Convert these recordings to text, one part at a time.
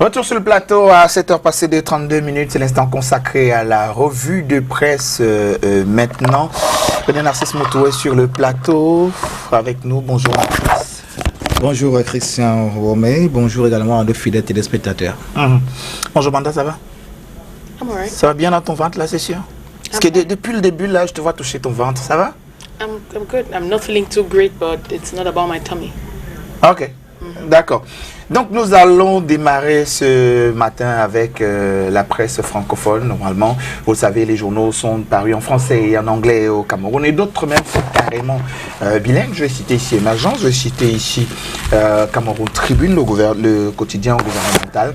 Retour sur le plateau à 7h passées de 32 minutes. C'est l'instant consacré à la revue de presse maintenant. René Narcisse Moto est sur le plateau avec nous. Bonjour Narcisse. Bonjour Christian Romé. Bonjour également à nos fidèles téléspectateurs. Bonjour Banda, ça va? Right. Ça va bien dans ton ventre là, c'est sûr? Parce que depuis le début là, je te vois toucher ton ventre. Ça va? I'm good. I'm not feeling too great, but it's not about my tummy. Ok. D'accord. Donc nous allons démarrer ce matin avec la presse francophone. Normalement, vous le savez, les journaux sont parus en français et en anglais au Cameroun et d'autres même sont carrément bilingues. Je vais citer ici Émergence, je vais citer ici Cameroun Tribune, le quotidien gouvernemental.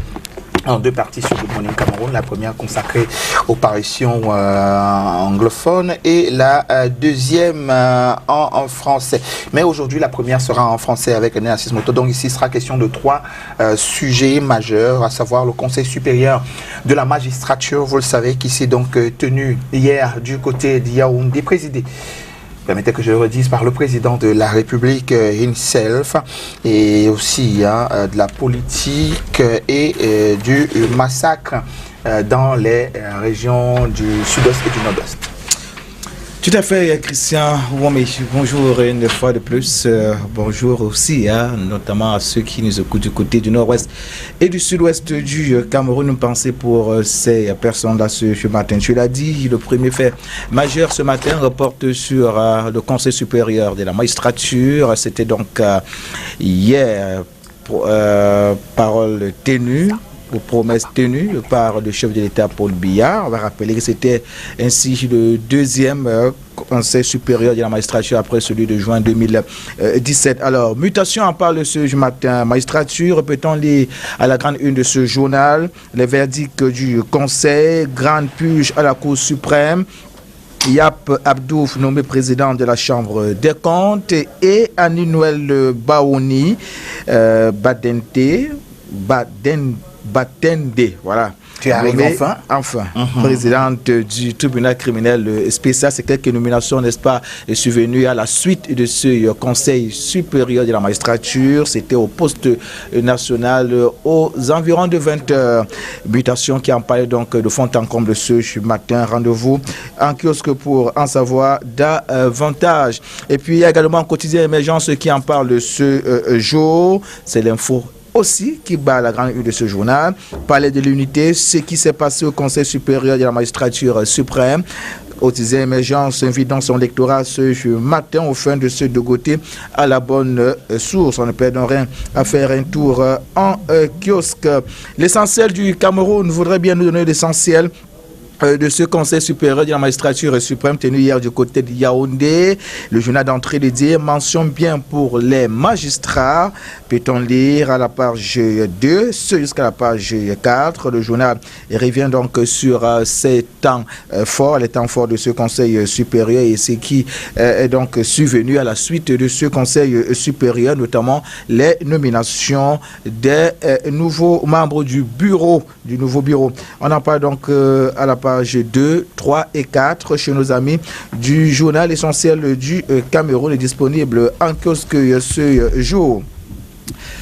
En deux parties sur Good Morning Cameroun, la première consacrée aux parutions anglophones et la deuxième en français. Mais aujourd'hui, la première sera en français avec René Narcisse Moto. Donc ici, il sera question de trois sujets majeurs, à savoir le Conseil supérieur de la magistrature, vous le savez, qui s'est donc tenu hier du côté de Yaoundé, présidé. Permettez que je le redise par le président de la République himself et aussi de la politique et du massacre dans les régions du sud-ouest et du nord-ouest. Tout à fait, Christian. Bonjour une fois de plus. Bonjour aussi, notamment à ceux qui nous écoutent du côté du nord-ouest et du sud-ouest du Cameroun. Une pensée pour ces personnes-là ce matin. Tu l'as dit, le premier fait majeur ce matin reporte sur le Conseil supérieur de la magistrature. C'était donc hier, parole tenue, aux promesses tenues par le chef de l'État Paul Biya. On va rappeler que c'était ainsi le deuxième Conseil supérieur de la magistrature après celui de juin 2017. Alors, mutation en parle ce matin. Magistrature, peut-on lire à la grande une de ce journal les verdicts du Conseil, grande purge à la Cour suprême. Yap Abdouf nommé président de la Chambre des comptes et Annie-Noël Baouni Batende, voilà. Tu arrives enfin. Présidente du tribunal criminel spécial. C'est quelques nominations, n'est-ce pas, survenues à la suite de ce Conseil supérieur de la magistrature. C'était au poste national aux environs de 20 heures. Mutation qui en parlait donc de fond en comble ce matin. Rendez-vous en kiosque pour en savoir davantage. Et puis il y a également un quotidien Émergence qui en parle ce jour. C'est l'info aussi qui bat la grande une de ce journal, parler de l'unité, ce qui s'est passé au Conseil supérieur de la magistrature suprême. Quotidien Émergence invite dans son lectorat ce matin au fin de ce Dogoté à la bonne source. On ne perd rien à faire un tour en kiosque. L'essentiel du Cameroun voudrait bien nous donner l'essentiel de ce Conseil supérieur de la magistrature suprême tenu hier du côté de Yaoundé. Le journal d'entrée dédié mention bien pour les magistrats. Peut-on lire à la page 2, jusqu'à la page 4. Le journal revient donc sur ces temps forts, les temps forts de ce Conseil supérieur et ce qui est donc survenu à la suite de ce Conseil supérieur, notamment les nominations des nouveaux membres du nouveau bureau. On en parle donc à la page 2, 3 et 4 chez nos amis du journal essentiel du Cameroun est disponible en kiosque ce jour.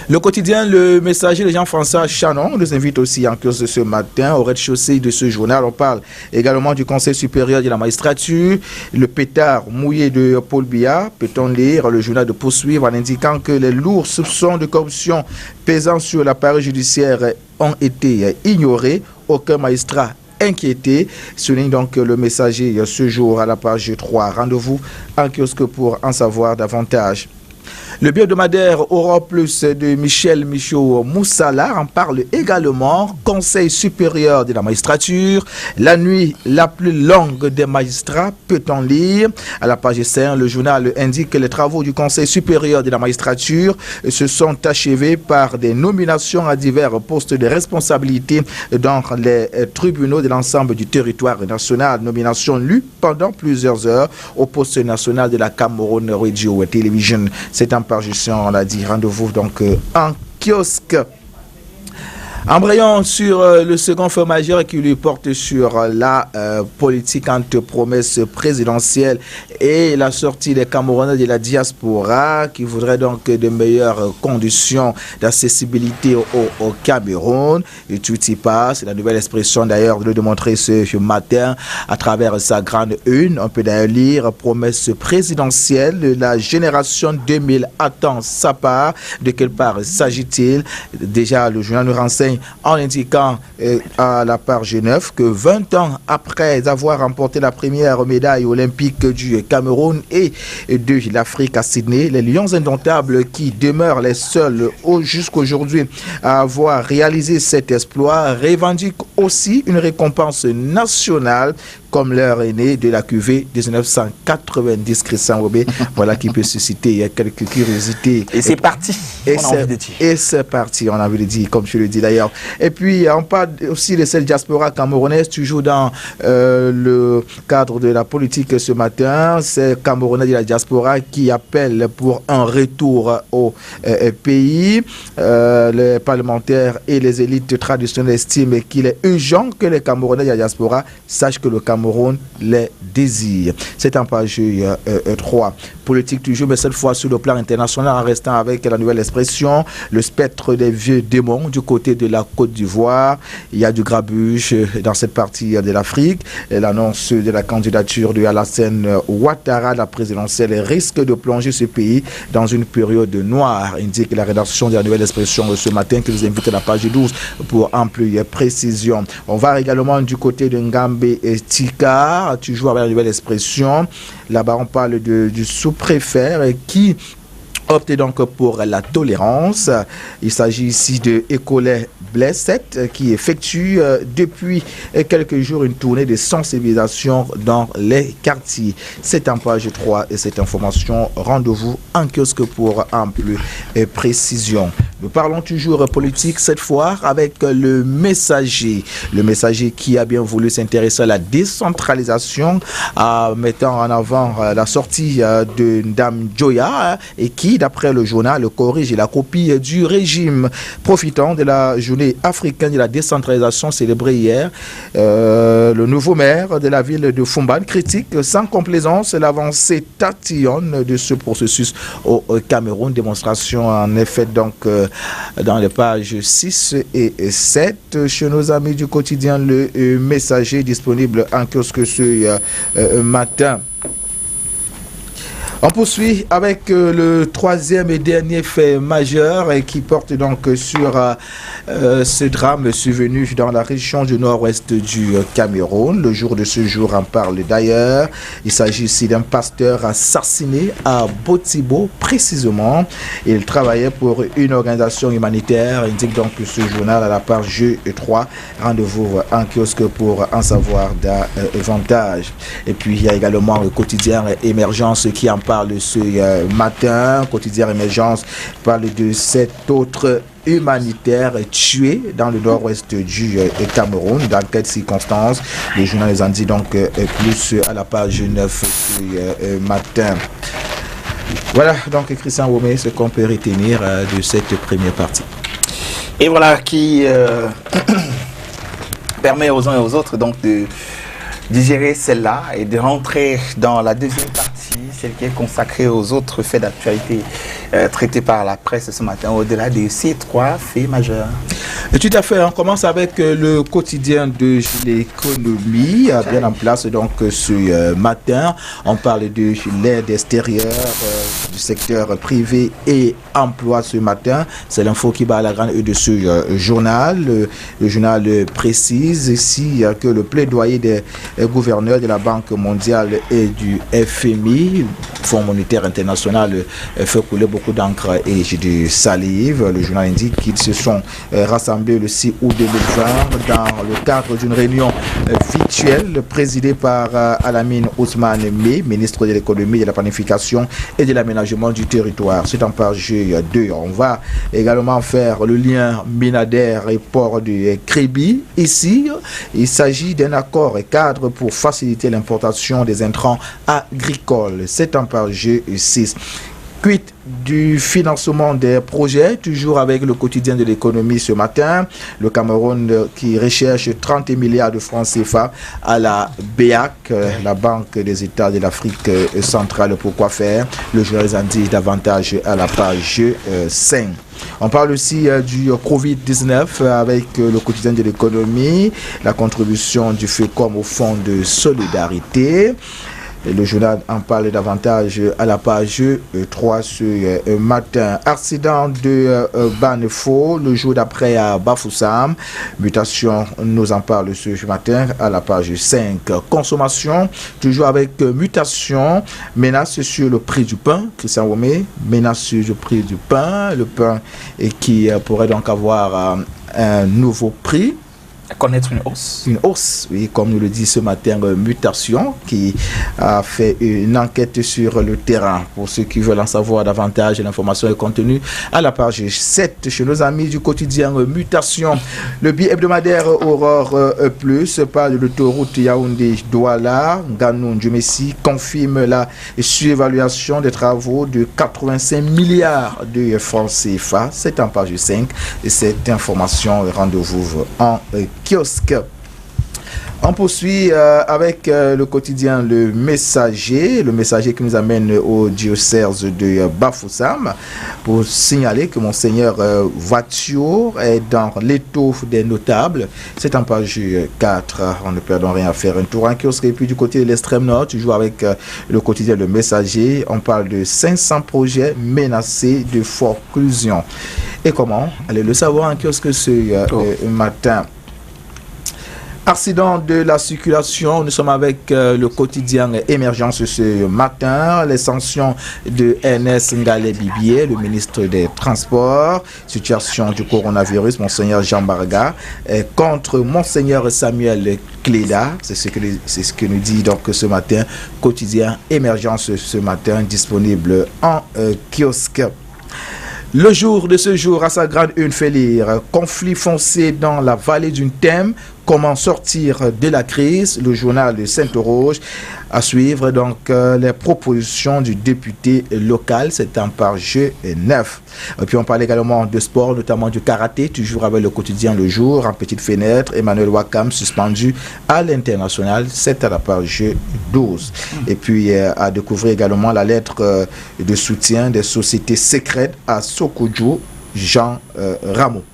Le quotidien Le Messager de Jean-François Chanon nous invite aussi en kiosque ce matin au rez-de-chaussée de ce journal. On parle également du Conseil supérieur de la magistrature, le pétard mouillé de Paul Biya. Peut-on lire le journal de poursuivre en indiquant que les lourds soupçons de corruption pesant sur l'appareil judiciaire ont été ignorés. Aucun magistrat inquiété, souligne donc Le Messager ce jour à la page 3. Rendez-vous en kiosque pour en savoir davantage. Le hebdomadaire Europe Plus de Michel Michaud Moussala en parle également. Conseil supérieur de la magistrature, la nuit la plus longue des magistrats, peut-on lire. À la page 5, le journal indique que les travaux du Conseil supérieur de la magistrature se sont achevés par des nominations à divers postes de responsabilité dans les tribunaux de l'ensemble du territoire national. Nomination lue pendant plusieurs heures au poste national de la Cameroun Radio et Television. C'est en parution, on l'a dit. Rendez-vous donc en kiosque. Embrayons sur le second fait majeur qui lui porte sur la politique entre promesses présidentielles et la sortie des Camerounais de la diaspora qui voudraient donc de meilleures conditions d'accessibilité au Cameroun. Et tout y passe. C'est la nouvelle expression d'ailleurs de le démontrer ce matin à travers sa grande une. On peut d'ailleurs lire promesses présidentielles. La génération 2000 attend sa part. De quelle part s'agit-il? Déjà, le journal nous renseigne en indiquant à la page 9 que 20 ans après avoir remporté la première médaille olympique du Cameroun et de l'Afrique à Sydney, les Lions indomptables qui demeurent les seuls jusqu'aujourd'hui à avoir réalisé cet exploit revendiquent aussi une récompense nationale comme leur aîné de la QV 1990, Christian Robé. Voilà qui peut susciter quelques curiosités. Et c'est parti, on a envie de dire. Et c'est parti, on a envie de dire, comme je le dis d'ailleurs. Et puis, on parle aussi de cette diaspora camerounaise, toujours dans le cadre de la politique ce matin. C'est Camerounais de la diaspora qui appellent pour un retour au pays. Les parlementaires et les élites traditionnelles estiment qu'il est urgent que les Camerounais de la diaspora sachent que le Cameroun les désire. C'est en page 3. Politique toujours, mais cette fois sur le plan international, en restant avec la nouvelle expression, le spectre des vieux démons du côté de la Côte d'Ivoire. Il y a du grabuge dans cette partie de l'Afrique. L'annonce de la candidature de Alassane Ouattara à la présidentielle risque de plonger ce pays dans une période noire, indique la rédaction de la nouvelle expression ce matin, que je vous invite à la page 12 pour ample précision. On va également du côté de Ngambé et Tika, toujours avec la nouvelle expression. Là-bas, on parle du sous-préfet qui opte donc pour la tolérance. Il s'agit ici de Écolais Blesset qui effectue depuis quelques jours une tournée de sensibilisation dans les quartiers. C'est en page 3 et cette information, rendez-vous en kiosque pour ample précision. Nous parlons toujours politique cette fois avec le Messager. Le Messager qui a bien voulu s'intéresser à la décentralisation en mettant en avant la sortie de Dame Joya et qui, d'après le journal, corrige la copie du régime. Profitant de la journée africaine de la décentralisation célébrée hier, le nouveau maire de la ville de Fumban critique sans complaisance l'avancée tatillonne de ce processus au Cameroun. Démonstration en effet donc dans les pages 6 et 7 chez nos amis du quotidien Le Messager, disponible en kiosque ce matin. On poursuit avec le troisième et dernier fait majeur qui porte donc sur ce drame survenu dans la région du nord-ouest du Cameroun. Le jour de ce jour en parle d'ailleurs. Il s'agit ici d'un pasteur assassiné à Botibo précisément. Il travaillait pour une organisation humanitaire, indique donc ce journal à la page 3. Rendez-vous en kiosque pour en savoir davantage. Et puis il y a également le quotidien Émergence qui en parle ce matin. Quotidien Émergence parle de cet autre humanitaire tué dans le nord-ouest du Cameroun. Dans quelles circonstances? Le journal les en dit donc plus à la page 9 ce matin. Voilà donc Christian Womé, ce qu'on peut retenir de cette première partie. Et voilà qui permet aux uns et aux autres donc de digérer celle-là et de rentrer dans la deuxième partie, celle qui est consacrée aux autres faits d'actualité traités par la presse ce matin, au-delà de ces trois faits majeurs. Et tout à fait, on commence avec le quotidien de l'économie, bien en place donc ce matin. On parle de l'aide extérieure du secteur privé et emploi ce matin. C'est l'info qui bat à la grande de ce journal. Le journal précise ici que le plaidoyer des gouverneurs de la Banque mondiale et du FMI, Fonds monétaire international, fait couler beaucoup d'encre et de salive. Le journal indique qu'ils se sont rassemblés le 6 août 2020 dans le cadre d'une réunion virtuelle présidée par Alamine Ousmane May, ministre de l'économie, de la planification et de l'aménagement du territoire. C'est en page 2. On va également faire le lien Minader et port de Crébi. Ici, il s'agit d'un accord cadre pour faciliter l'importation des intrants agricoles. C'est en page 6. Quid du financement des projets, toujours avec le quotidien de l'économie ce matin. Le Cameroun qui recherche 30 milliards de francs CFA à la BEAC, la Banque des États de l'Afrique centrale. Pourquoi faire? Le journal en dit davantage à la page 5. On parle aussi du Covid-19 avec le quotidien de l'économie, la contribution du FECOM au fonds de solidarité. Le journal en parle davantage à la page 3 ce matin. Accident de Banefo le jour d'après à Bafoussam. Mutation, nous en parle ce matin à la page 5. Consommation, toujours avec mutation. Menace sur le prix du pain. Christian Womé, menace sur le prix du pain. Le pain qui pourrait donc avoir un nouveau prix. Connaître une hausse. Une hausse, oui, comme nous le dit ce matin, Mutation, qui a fait une enquête sur le terrain. Pour ceux qui veulent en savoir davantage, l'information est contenue à la page 7 chez nos amis du quotidien Mutation. Le billet hebdomadaire Aurore Plus parle de l'autoroute Yaoundé-Douala. Ganou Djumessi confirme la surévaluation des travaux de 85 milliards de francs CFA. C'est en page 5 et cette information, rendez-vous en kiosque. On poursuit avec le quotidien Le Messager qui nous amène au diocèse de Bafoussam pour signaler que Monseigneur Voiture est dans l'étoffe des notables. C'est en page 4, on ne perd rien à faire. Un tour en kiosque. Et puis du côté de l'extrême nord, toujours avec le quotidien Le Messager, on parle de 500 projets menacés de forclusion. Et comment? Allez le savoir en kiosque ce matin. Accident de la circulation, nous sommes avec le quotidien Émergence ce matin, les sanctions de NS Ngale Bibié, le ministre des Transports, situation du coronavirus, Monseigneur Jean Barga, contre Monseigneur Samuel Cléda, c'est ce que nous dit donc ce matin, quotidien Émergence ce matin, disponible en kiosque. Le jour de ce jour, à sa grande une, fait lire conflit foncé dans la vallée d'une Thème. Comment sortir de la crise? Le journal de Saint-Oroge. À suivre donc les propositions du député local, c'est en page 9. Et puis on parle également de sport, notamment du karaté, toujours avec le quotidien Le Jour, en petite fenêtre. Emmanuel Wakam suspendu à l'international, c'est à la page 12. Et puis à découvrir également la lettre de soutien des sociétés secrètes à Sokoudjou, Jean Rameau.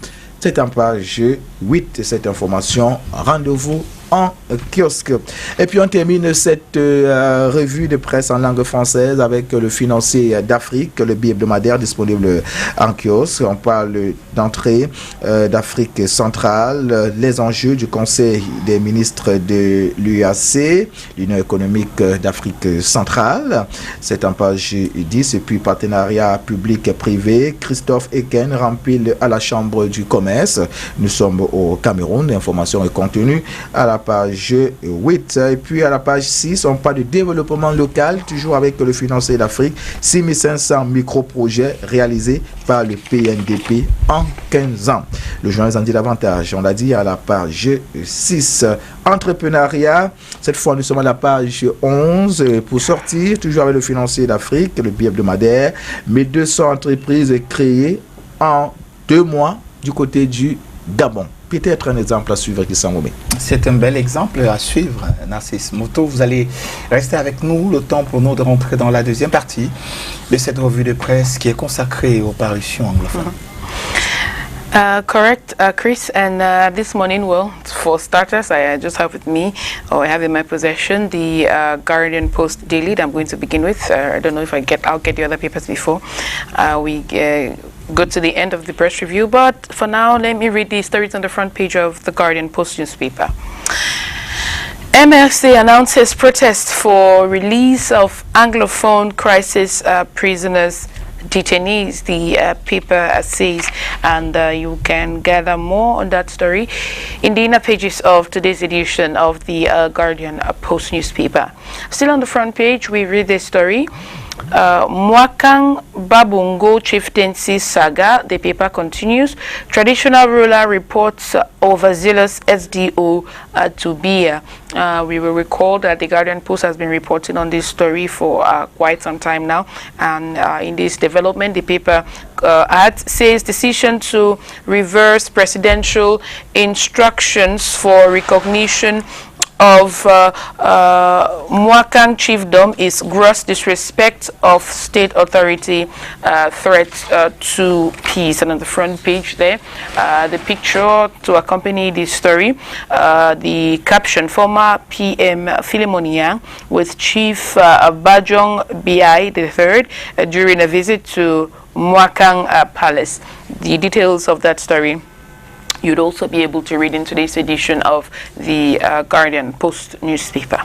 C'est en page 8, cette information. Rendez-vous en kiosque. Et puis on termine cette revue de presse en langue française avec le financier d'Afrique, le billet hebdomadaire disponible en kiosque. On parle d'entrée d'Afrique centrale, les enjeux du Conseil des ministres de l'UAC, l'Union économique d'Afrique centrale. C'est en page 10. Et puis partenariat public-privé, Christophe Eken rempile à la Chambre du commerce. Nous sommes au Cameroun. L'information est contenue à la page 8. Et puis à la page 6, on parle de développement local, toujours avec le financier d'Afrique, 6500 micro-projets réalisés par le PNDP en 15 ans. Le journal en dit davantage, on l'a dit à la page 6. Entrepreneuriat, cette fois nous sommes à la page 11 pour sortir, toujours avec le financier d'Afrique, le billet hebdomadaire, 1200 entreprises créées en 2 mois du côté du Gabon. Peut-être un exemple à suivre qui s'en remet. C'est un bel exemple à suivre, Narcisse Moto. Vous allez rester avec nous le temps pour nous de rentrer dans la deuxième partie de cette revue de presse qui est consacrée aux parutions anglophones. Correct, Chris. And this morning, well, for starters, I just have with me, or I have in my possession, the Guardian Post Daily that I'm going to begin with. I don't know if I'll get the other papers before we go to the end of the press review. But for now, let me read the stories on the front page of the Guardian Post newspaper. MLC announces protest for release of Anglophone crisis prisoners detainees, the paper says, and you can gather more on that story in the inner pages of today's edition of the Guardian Post newspaper. Still on the front page, we read this story. Mwakang Babungo chieftaincy saga, the paper continues. Traditional ruler reports overzealous SDO to Bia. We will recall that the Guardian Post has been reporting on this story for quite some time now, and in this development, the paper says decision to reverse presidential instructions for recognition of Mwakang chiefdom is gross disrespect of state authority, threat to peace. And on the front page there, the picture to accompany this story, the caption, former PM Philemon Yang with Chief Bajong Biai III during a visit to Mwakang Palace. The details of that story you'd also be able to read in today's edition of the Guardian Post newspaper.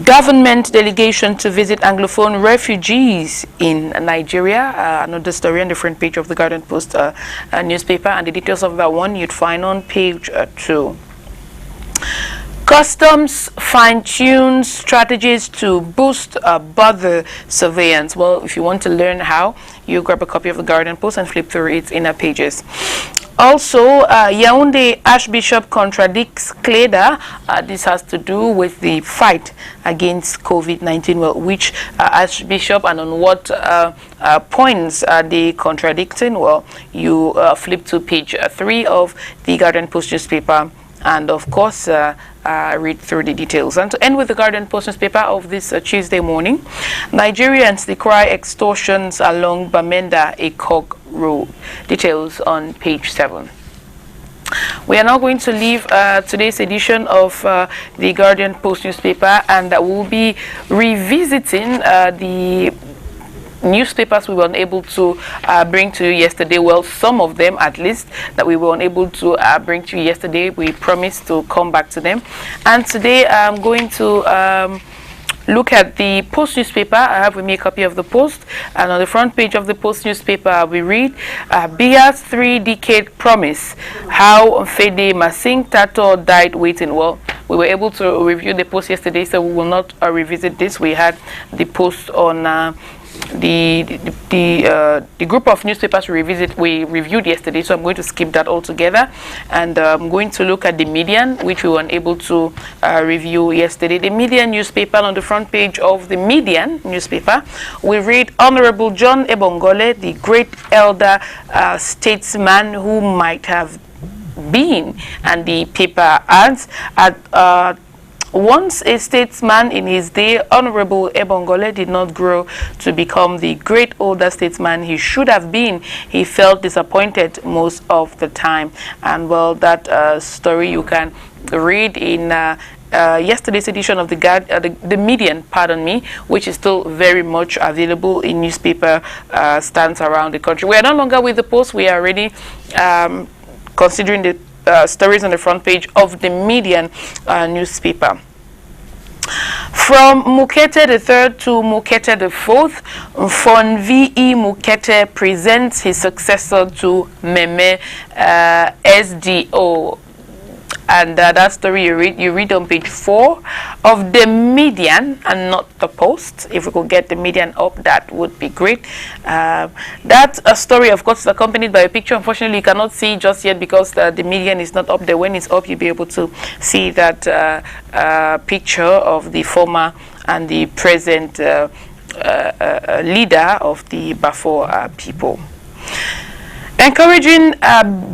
Government delegation to visit Anglophone refugees in Nigeria. Another story on the front page of the Guardian Post newspaper, and the details of that one you'd find on page 2. Customs fine-tunes strategies to boost border surveillance. Well, if you want to learn how, you grab a copy of the Guardian Post and flip through its inner pages. Also, Yaoundé Archbishop contradicts Kleda. This has to do with the fight against COVID-19. Well, which Archbishop and on what points are they contradicting? Well, you flip to page 3 of the Guardian Post newspaper, and of course read through the details. And to end with the Guardian Post newspaper of this Tuesday morning, Nigerians decry extortions along Bamenda Ekog Road. Details on page 7. We are now going to leave today's edition of the Guardian Post newspaper, and we'll be revisiting the newspapers we were unable to bring to you yesterday. Well, some of them at least that we were unable to bring to you yesterday. We promised to come back to them, and today I'm going to look at the Post newspaper. I have with me a copy of the Post, and on the front page of the Post newspaper we read Bia's 3-decade promise, how Fede Masing Tato died waiting. Well, we were able to review the Post yesterday, so we will not revisit this. We had the Post on the group of newspapers we reviewed yesterday, so I'm going to skip that altogether, and I'm going to look at the Median, which we were unable to review yesterday. The Median newspaper, on the front page of the Median newspaper, we read Honorable John Ebongole, the great elder statesman who might have been, and the paper adds, once a statesman in his day, Honorable Ebongole did not grow to become the great older statesman he should have been. He felt disappointed most of the time. And well, that story you can read in yesterday's edition of the Median, pardon me, which is still very much available in newspaper stands around the country. We are no longer with the Post. We are already considering the stories on the front page of the Median newspaper. From Mukete III to Mukete IV, Fon V.E. Mukete presents his successor to Meme SDO. And that story you read on page 4 of the Median and not the Post. If we could get the Median up, that would be great. That story, of course, is accompanied by a picture. Unfortunately, you cannot see just yet because the Median is not up there. When it's up, you'll be able to see that picture of the former and the present leader of the Bafo people. Encouraging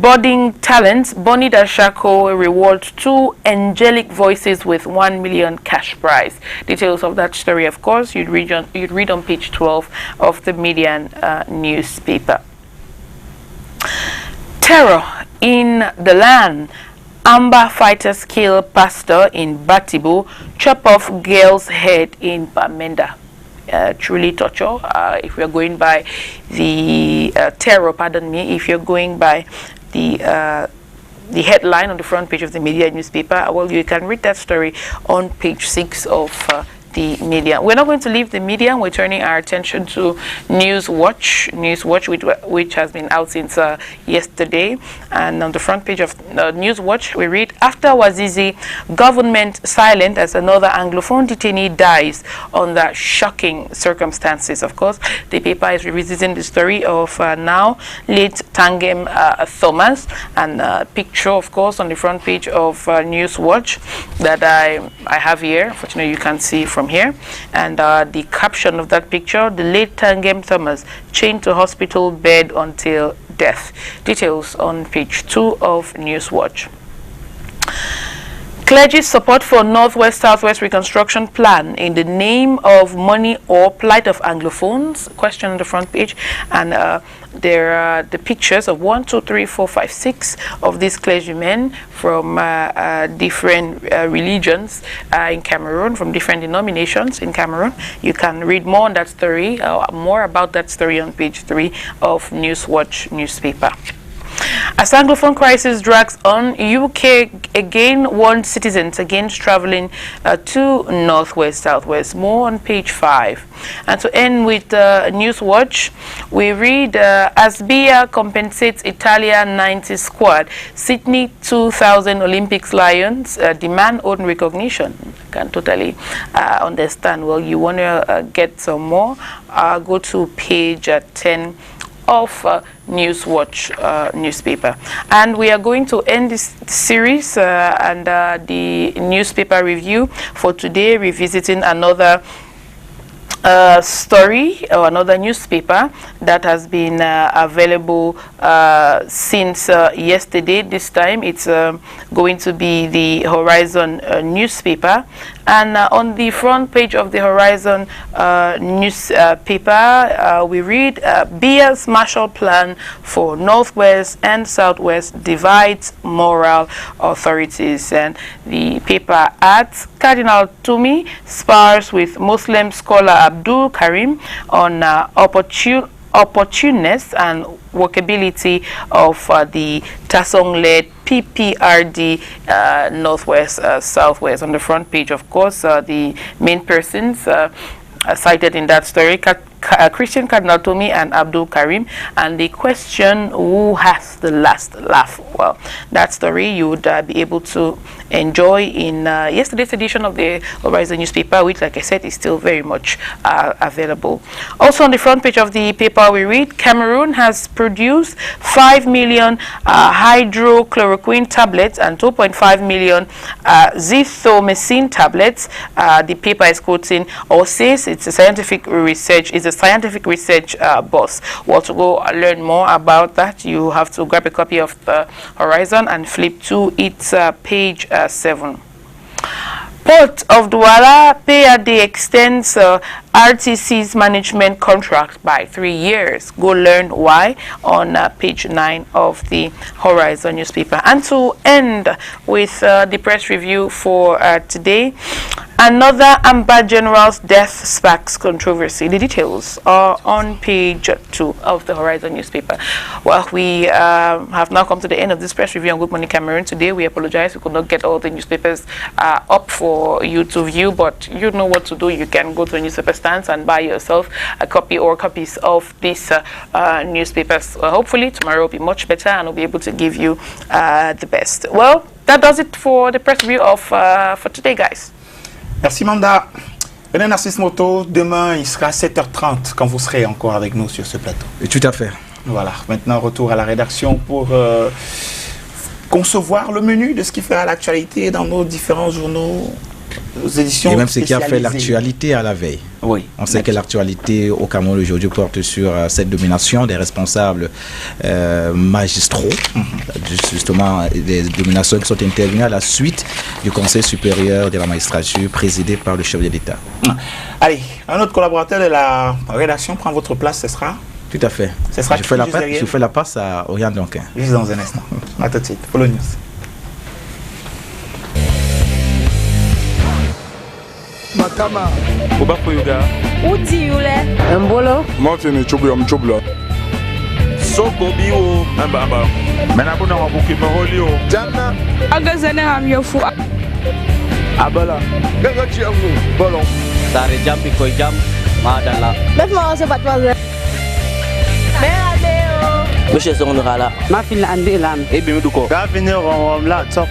budding talents, Bonnie Dashako rewards 2 angelic voices with 1 million cash prize. Details of that story, of course, you'd read on page 12 of the Median newspaper. Terror in the land. Amber fighters kill pastor in Batibo, chop off girl's head in Bamenda. Truly torture. If we are going by the terror, pardon me, if you're going by the headline on the front page of the Media newspaper, well, you can read that story on page 6 of the media. We're not going to leave the media. We're turning our attention to Newswatch, which has been out since yesterday. And on the front page of Newswatch, we read, after Wazizi, government silent as another Anglophone detainee dies under shocking circumstances. Of course, the paper is revisiting the story of now late Tangem Thomas, and a picture, of course, on the front page of Newswatch that I have here. Unfortunately, you can't see from here. And the caption of that picture, the late Tangem Thomas chained to hospital bed until death. Details on page 2 of Newswatch. Clergy's support for Northwest Southwest reconstruction plan in the name of money or plight of Anglophones? Question on the front page. And there are the pictures of 1, 2, 3, 4, 5, 6 of these clergymen from different religions in Cameroon, from different denominations in Cameroon. You can read more on that story, more about that story on page 3 of Newswatch newspaper. As Anglophone crisis drags on, UK again warns citizens against traveling to Northwest Southwest. More on page 5. And to end with Newswatch, we read, as BIA compensates Italia 90 squad, Sydney 2000 Olympics Lions demand own recognition. I can totally understand. Well, you want to get some more, go to page 10 of Newswatch newspaper. And we are going to end this series and the newspaper review for today, revisiting another story or another newspaper that has been available since yesterday. This time it's going to be the Horizon newspaper. And on the front page of the Horizon newspaper, we read, BIA's Marshall Plan for Northwest and Southwest divides moral authorities. And the paper adds, Cardinal Toumi spars with Muslim scholar Abdul Karim on opportuneness and workability of the Tasong-led PPRD Northwest Southwest. On the front page, of course, the main persons cited in that story, Christian Cardinal Toumi and Abdul Karim, and the question, who has the last laugh? Well, that story you would be able to enjoy in yesterday's edition of the Horizon newspaper, which, like I said, is still very much available. Also on the front page of the paper, we read, Cameroon has produced 5 million hydrochloroquine tablets and 2.5 million zithromycin tablets. The paper is quoting or says it's a scientific research. It's a scientific research boss. Well, to go learn more about that, you have to grab a copy of the Horizon and flip to its page 7. Port of Douala, PAD extends RTC's management contract by 3 years. Go learn why on page 9 of the Horizon newspaper. And to end with the press review for today, another Amba General's death sparks controversy. The details are on page 2 of the Horizon newspaper. Well, we have now come to the end of this press review on Good Morning Cameroon today. We apologize. We could not get all the newspapers up for you to view, but you know what to do. You can go to the newspaper stands and buy yourself a copy or copies of these newspapers. Hopefully tomorrow will be much better and we'll be able to give you the best. Well, that does it for the press review of for today, guys. Merci Manda. René Narcisse Moto, demain il sera 7h30 quand vous serez encore avec nous sur ce plateau. Et tout à fait. Voilà, maintenant retour à la rédaction pour concevoir le menu de ce qui fera l'actualité dans nos différents journaux, nos éditions. Et même ce qui a fait l'actualité à la veille. Oui. On sait que l'actualité au Cameroun aujourd'hui porte sur cette domination des responsables magistraux, justement des dominations qui sont intervenues à la suite du Conseil supérieur de la magistrature présidé par le chef de l'État. Allez, un autre collaborateur de la rédaction prend votre place, ce sera? Tout à fait. Ce sera je fais la passe à Oriane Donquin. Juste dans un instant. À tout de suite. Follow News. Matama. Oba Koyoga. Uti yule. Mbolo. Martin Chobla. Soko biwo. Amba. Mena bona wabuki maholi o. Jana. Agazane hamyofu. Abala. Gaga ci amu. Bolon. Sare jam bi koy jam. Madala. Bef ma se patwa. Monsieur Songrala. Ma fil andi lam. E bi mi du ko. Ga venir on la top.